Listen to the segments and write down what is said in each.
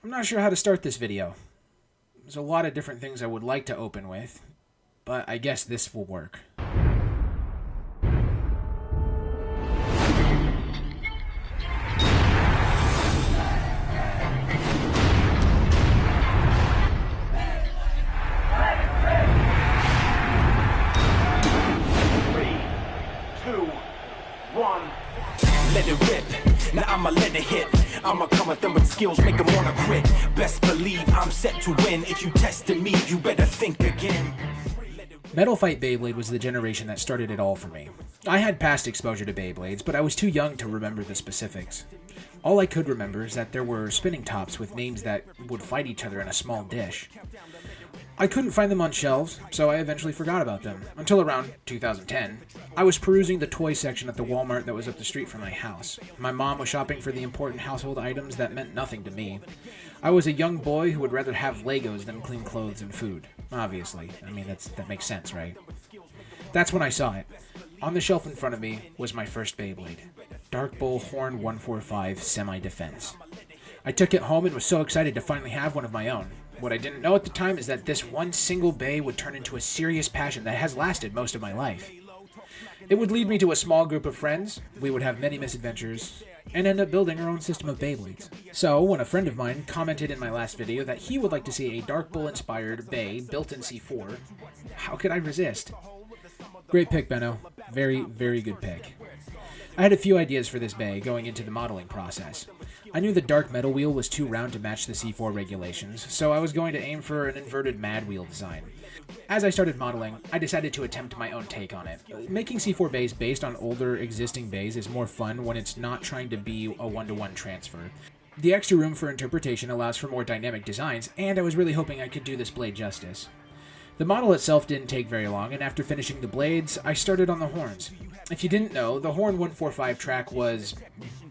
I'm not sure how to start this video. There's a lot of different things I would like to open with, but I guess this will work. Let it rip, now I'ma let it hit. I'ma come with them with skills, make them wanna quit. Best believe I'm set to win. If you tested me, you better think again. Metal Fight Beyblade was the generation that started it all for me. I had past exposure to Beyblades, but I was too young to remember the specifics. All I could remember is that there were spinning tops with names that would fight each other in a small dish. I couldn't find them on shelves, so I eventually forgot about them, until around 2010. I was perusing the toy section at the Walmart that was up the street from my house. My mom was shopping for the important household items that meant nothing to me. I was a young boy who would rather have Legos than clean clothes and food. Obviously. I mean, that makes sense, right? That's when I saw it. On the shelf in front of me was my first Beyblade. Dark Bull Horn 145 Semi-Defense. I took it home and was so excited to finally have one of my own. What I didn't know at the time is that this one single bay would turn into a serious passion that has lasted most of my life. It would lead me to a small group of friends, we would have many misadventures, and end up building our own system of Beyblades. So, when a friend of mine commented in my last video that he would like to see a Dark Bull-inspired bay built in C4, how could I resist? Great pick, Benno. Very, very good pick. I had a few ideas for this bay going into the modeling process. I knew the dark metal wheel was too round to match the C4 regulations, so I was going to aim for an inverted mad wheel design. As I started modeling, I decided to attempt my own take on it. Making C4 bays based on older existing bays is more fun when it's not trying to be a one-to-one transfer. The extra room for interpretation allows for more dynamic designs, and I was really hoping I could do this blade justice. The model itself didn't take very long, and after finishing the blades, I started on the horns. If you didn't know, the Horn 145 track was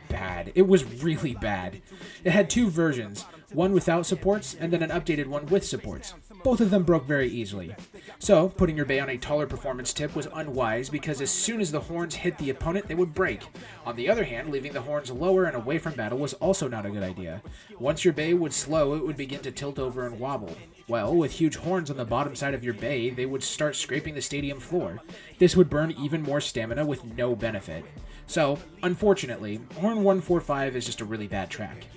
bad. It was really bad. It had two versions, one without supports, and then an updated one with supports. Both of them broke very easily. So, putting your bay on a taller performance tip was unwise because as soon as the horns hit the opponent, they would break. On the other hand, leaving the horns lower and away from battle was also not a good idea. Once your bay would slow, it would begin to tilt over and wobble. Well, with huge horns on the bottom side of your bay, they would start scraping the stadium floor. This would burn even more stamina with no benefit. So, unfortunately, Horn 145 is just a really bad track.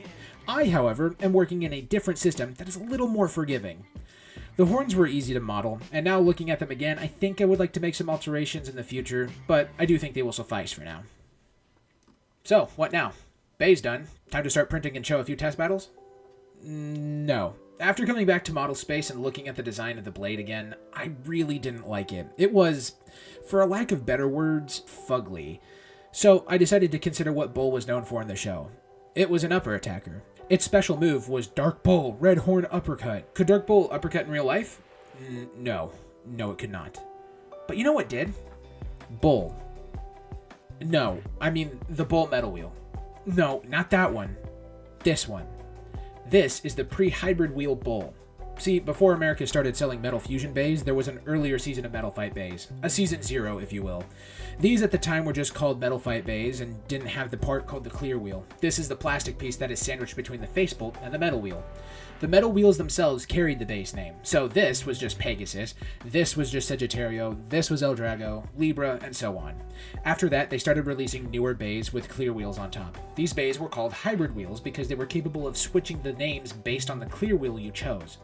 I, however, am working in a different system that is a little more forgiving. The horns were easy to model, and now looking at them again, I think I would like to make some alterations in the future, but I do think they will suffice for now. So, what now? Bay's done. Time to start printing and show a few test battles? No. After coming back to model space and looking at the design of the blade again, I really didn't like it. It was, for a lack of better words, fugly. So I decided to consider what Bull was known for in the show. It was an upper attacker. Its special move was Dark Bull Red Horn Uppercut. Could Dark Bull uppercut in real life? No. No, it could not. But you know what did? Bull. No, I mean the Bull metal wheel. No, not that one. This one. This is the pre-hybrid wheel Bull. See, before America started selling Metal Fusion bays, there was an earlier season of Metal Fight bays. A season 0, if you will. These at the time were just called Metal Fight bays and didn't have the part called the clear wheel. This is the plastic piece that is sandwiched between the facebolt and the metal wheel. The metal wheels themselves carried the base name. So this was just Pegasus, this was just Sagittario, this was El Drago, Libra, and so on. After that, they started releasing newer bays with clear wheels on top. These bays were called hybrid wheels because they were capable of switching the names based on the clear wheel you chose.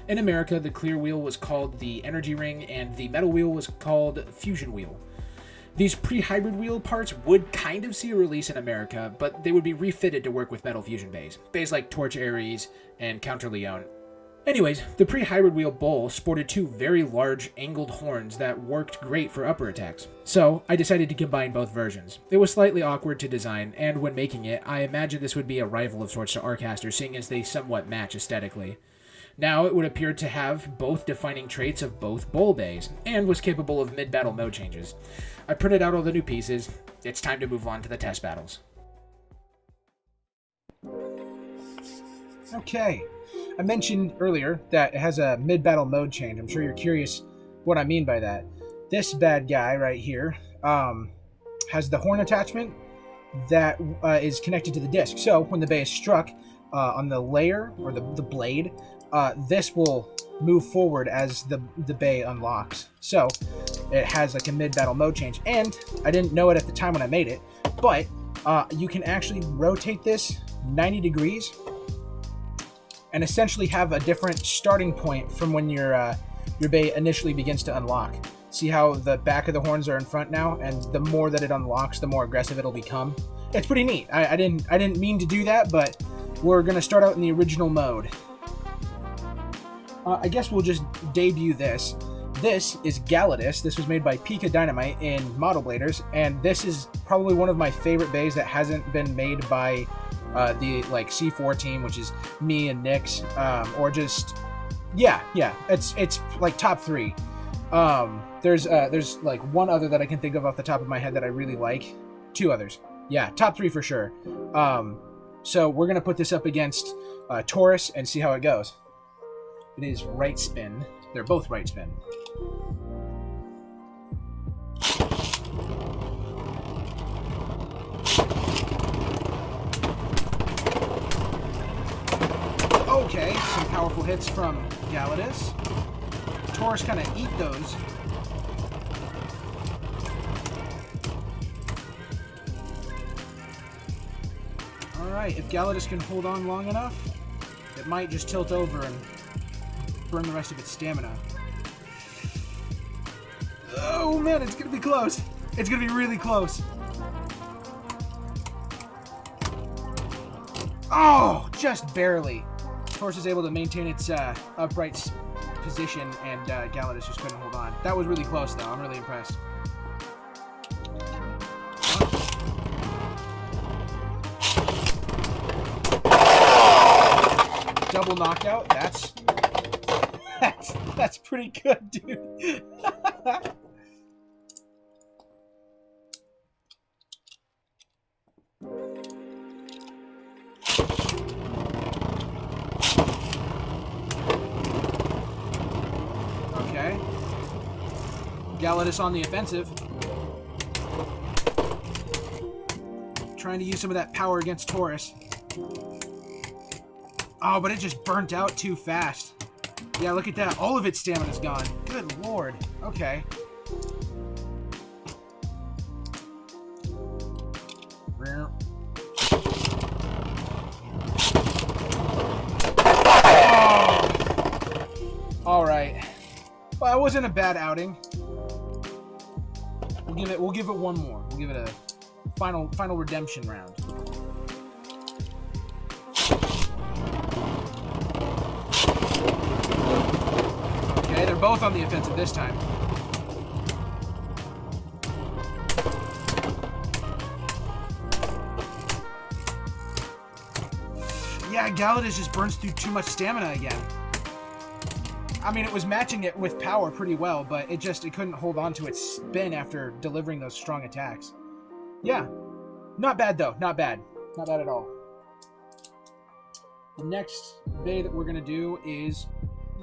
In America, the clear wheel was called the Energy Ring, and the metal wheel was called Fusion Wheel. These pre-hybrid wheel parts would kind of see a release in America, but they would be refitted to work with Metal Fusion bays. Bays like Torch Ares and Counter Leon. Anyways, the pre-hybrid wheel Bull sported two very large angled horns that worked great for upper attacks. So, I decided to combine both versions. It was slightly awkward to design, and when making it, I imagined this would be a rival of sorts to Arcaster, seeing as they somewhat match aesthetically. Now it would appear to have both defining traits of both Bull bays, and was capable of mid-battle mode changes. I printed out all the new pieces. It's time to move on to the test battles. Okay. I mentioned earlier that it has a mid-battle mode change. I'm sure you're curious what I mean by that. This bad guy right here has the horn attachment that is connected to the disc. So when the bay is struck, on the layer or the blade, this will move forward as the bay unlocks. So it has like a mid-battle mode change, and I didn't know it at the time when I made it, but you can actually rotate this 90 degrees and essentially have a different starting point from when your bay initially begins to unlock. See how the back of the horns are in front now, and the more that it unlocks, the more aggressive it'll become. It's pretty neat. I didn't mean to do that, but we're gonna start out in the original mode. I guess we'll just debut this. This is Galadus. This was made by Pika Dynamite in Model Bladers, and this is probably one of my favorite bays that hasn't been made by the like C4 team, which is me and Nyx, or just yeah, it's like top 3. There's like one other that I can think of off the top of my head that I really like. 2 others. Yeah, top 3 for sure. So we're gonna put this up against Taurus and see how it goes. It is right spin. They're both right spin. Okay, some powerful hits from Galadus. Taurus kind of eat those. Alright, if Galadus can hold on long enough, it might just tilt over and burn the rest of its stamina. Oh man, it's gonna be close. It's gonna be really close. Oh, just barely. Taurus is able to maintain its upright position, and Galadus just couldn't hold on. That was really close, though. I'm really impressed. Double knockout. That's pretty good, dude. Okay. Galadus on the offensive. Trying to use some of that power against Taurus. Oh, but it just burnt out too fast. Yeah, look at that. All of its stamina's gone. Good lord. Okay. Oh. All right. Well, that wasn't a bad outing. We'll give it one more. We'll give it a final redemption round. Okay, they're both on the offensive this time. Yeah, Galadus just burns through too much stamina again. I mean, it was matching it with power pretty well, but it couldn't hold on to its spin after delivering those strong attacks. Yeah. Not bad, though. Not bad. Not bad at all. The next bay that we're going to do is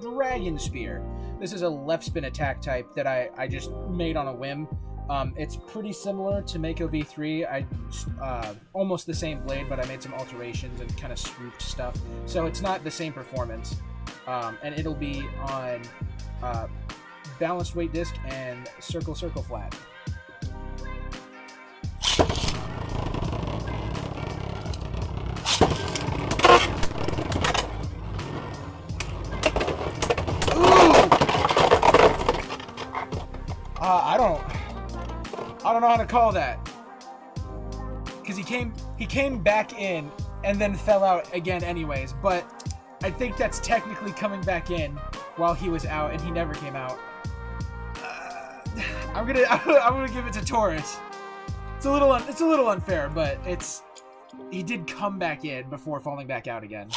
Dragon Spear. This is a left spin attack type that I just made on a whim. It's pretty similar to Mako V3. Almost the same blade, but I made some alterations and kind of swooped stuff. So it's not the same performance. And it'll be on balanced weight disc and circle flat. I don't know how to call that, because he came back in and then fell out again anyways, but I think that's technically coming back in while he was out and he never came out. I'm gonna give it to Taurus. It's a little unfair, but he did come back in before falling back out again.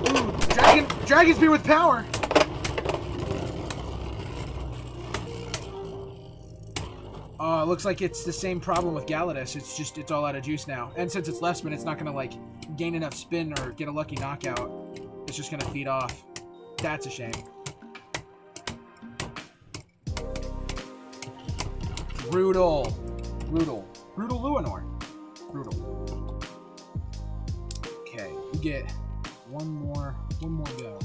Ooh, Dragon Spear with power. It looks like it's the same problem with Galadus. It's all out of juice now. And since it's left spin, it's not gonna like gain enough spin or get a lucky knockout. It's just gonna feed off. That's a shame. Brutal. Brutal Luinor. Brutal. Okay, we get one more go.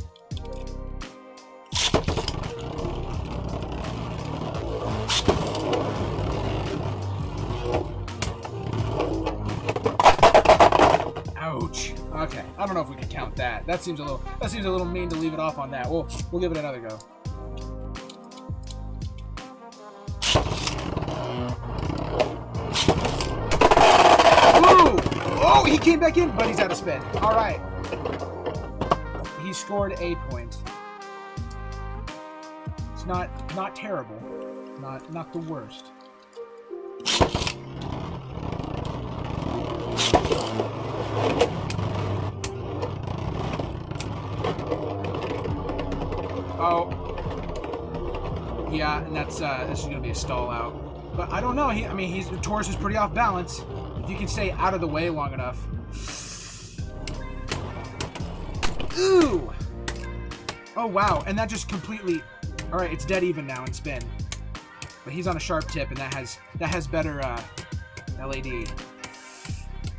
Ouch. Okay, I don't know if we can count that. That seems a little mean to leave it off on that. We'll give it another go. Ooh! Oh, he came back in, but he's out of spin. All right. He scored a point. It's not terrible. Not the worst. Oh. Yeah, and that's this is gonna be a stall out. But I don't know. Taurus is pretty off balance. If you can stay out of the way long enough. Ooh! Oh wow, and that just completely. All right, it's dead even now in spin. But he's on a sharp tip, and that has better LAD.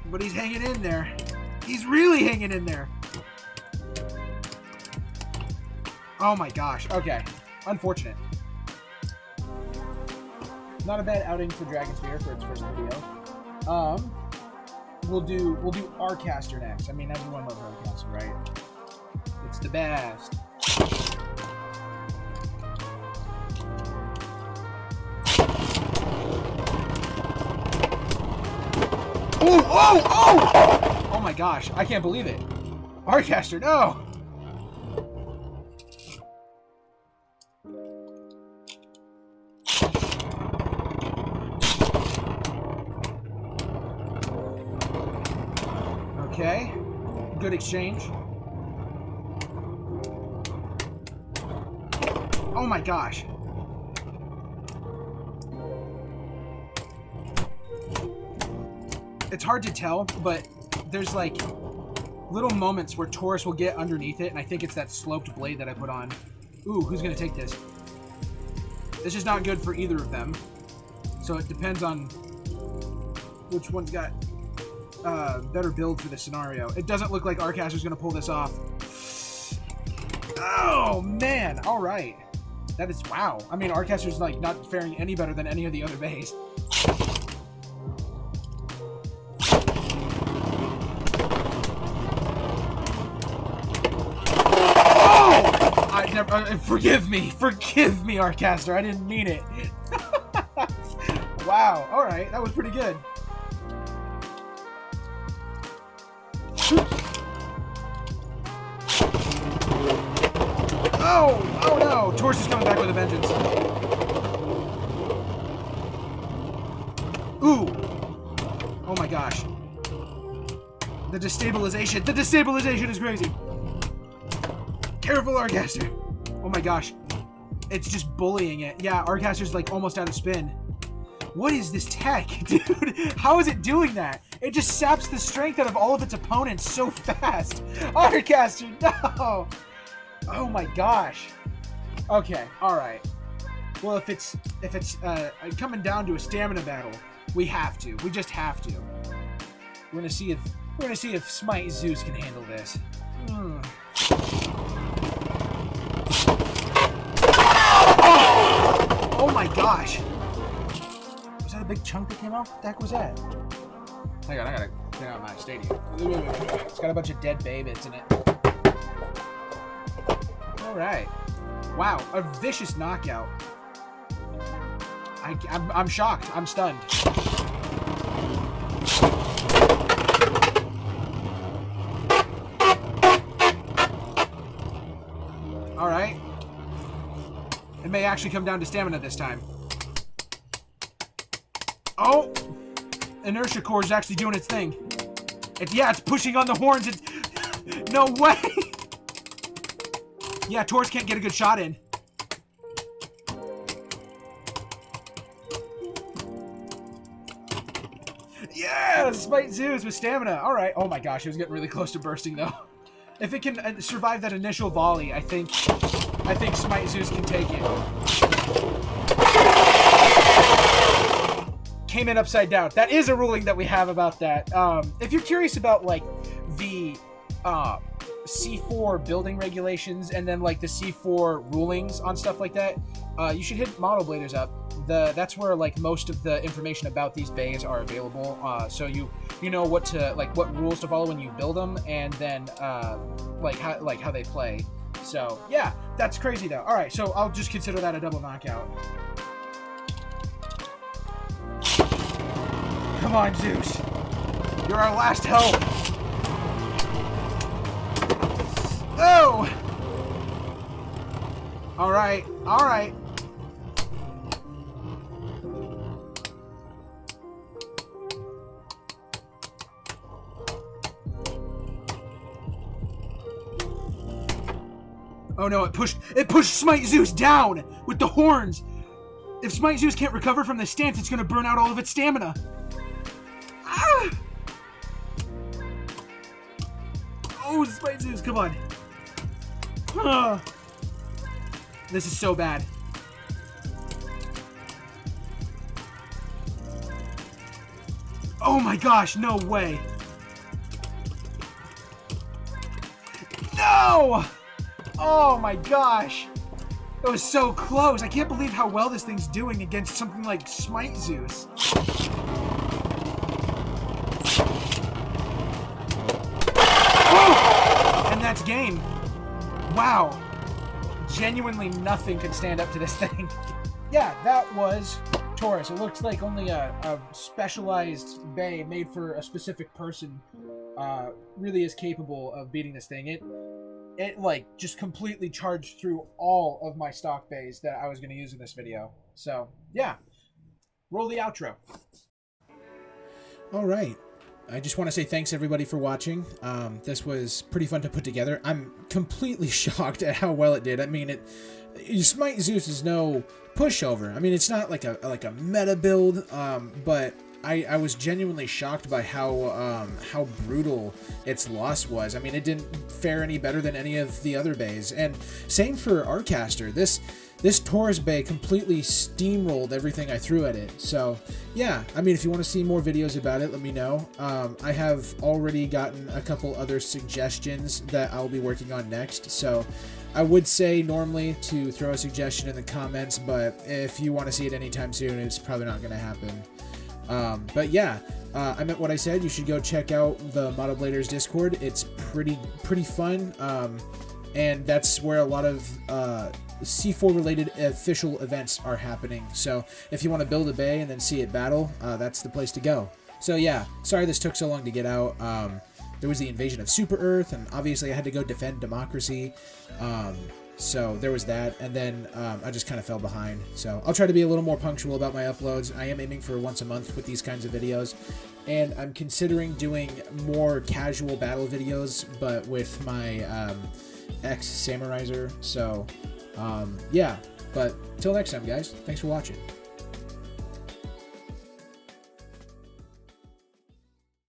But he's hanging in there. He's really hanging in there. Oh my gosh. Okay. Unfortunate. Not a bad outing for Dragon Spear for its first video. We'll do Arcaster next. I mean, everyone loves Arcaster, right? It's the best. Oh, oh, oh! Oh my gosh, I can't believe it. Arcaster, no! Okay, good exchange. Oh my gosh. It's hard to tell, but there's like little moments where Taurus will get underneath it, and I think it's that sloped blade that I put on. Ooh, who's gonna take this? This is not good for either of them, so it depends on which one's got better build for this scenario. It doesn't look like Arcaster's gonna pull this off. Oh man! All right, that is wow. I mean, Arcaster's like not faring any better than any of the other bays. Forgive me, Arcaster. I didn't mean it. Wow. All right, that was pretty good. Oh no! Taurus is coming back with a vengeance. Ooh. Oh my gosh. The destabilization is crazy. Careful, Arcaster. Oh my gosh. It's just bullying it. Yeah, Arcaster's like almost out of spin. What is this tech, dude? How is it doing that? It just saps the strength out of all of its opponents so fast. Arcaster, no! Oh my gosh. Okay, alright. Well, if it's coming down to a stamina battle, we have to. We just have to. We're gonna see if Smite Zeus can handle this. Oh my gosh! Was that a big chunk that came off? What the heck was that? Hang on, I gotta clean out my stadium. It's got a bunch of dead babies in it. Alright. Wow, a vicious knockout. I'm shocked. I'm stunned. Alright. It may actually come down to stamina this time. Oh! Inertia core is actually doing its thing. It's pushing on the horns. No way! Yeah, Taurus can't get a good shot in. Yeah! Smite Zeus with stamina. Alright. Oh my gosh, it was getting really close to bursting though. If it can survive that initial volley, I think Smite Zeus can take it. came in upside down. That is a ruling that we have about that. If you're curious about like the C4 building regulations and then like the C4 rulings on stuff like that, you should hit Model Bladers up. That's where like most of the information about these bays are available. So you know what rules to follow when you build them, and then like how they play. So yeah, that's crazy though. All right, so I'll just consider that a double knockout. Come on, Zeus. You're our last hope. Oh! All right, all right. Oh no, it pushed Smite Zeus down with the horns. If Smite Zeus can't recover from this stance, it's gonna burn out all of its stamina. Ah! Oh, Smite Zeus, come on. Ah. This is so bad. Oh my gosh, no way. No! Oh my gosh. That was so close. I can't believe how well this thing's doing against something like Smite Zeus. Oh! And that's game. Wow. Genuinely nothing could stand up to this thing. Yeah, that was Taurus. It looks like only a specialized bay made for a specific person really is capable of beating this thing. It like just completely charged through all of my stock bays that I was going to use in this video. So yeah, roll the outro. All right. I just want to say thanks everybody for watching. This was pretty fun to put together. I'm completely shocked at how well it did. I mean, Smite Zeus is no pushover. I mean, it's not like a meta build, but I was genuinely shocked by how brutal its loss was. I mean, it didn't fare any better than any of the other bays, and same for Arcaster. This Taurus bay completely steamrolled everything I threw at it. So yeah, I mean, if you want to see more videos about it, let me know. I have already gotten a couple other suggestions that I'll be working on next. So I would say normally to throw a suggestion in the comments, but if you want to see it anytime soon, it's probably not going to happen. But yeah, I meant what I said. You should go check out the Model Bladers Discord. It's pretty fun, and that's where a lot of C4 related official events are happening. So if you want to build a bay and then see it battle, that's the place to go. So yeah, sorry this took so long to get out. There was the invasion of Super Earth, and obviously I had to go defend democracy. So there was that, and then I just kind of fell behind. So I'll try to be a little more punctual about my uploads. I am aiming for once a month with these kinds of videos, and I'm considering doing more casual battle videos, but with my ex-Samuraizer. So yeah, but till next time, guys, thanks for watching.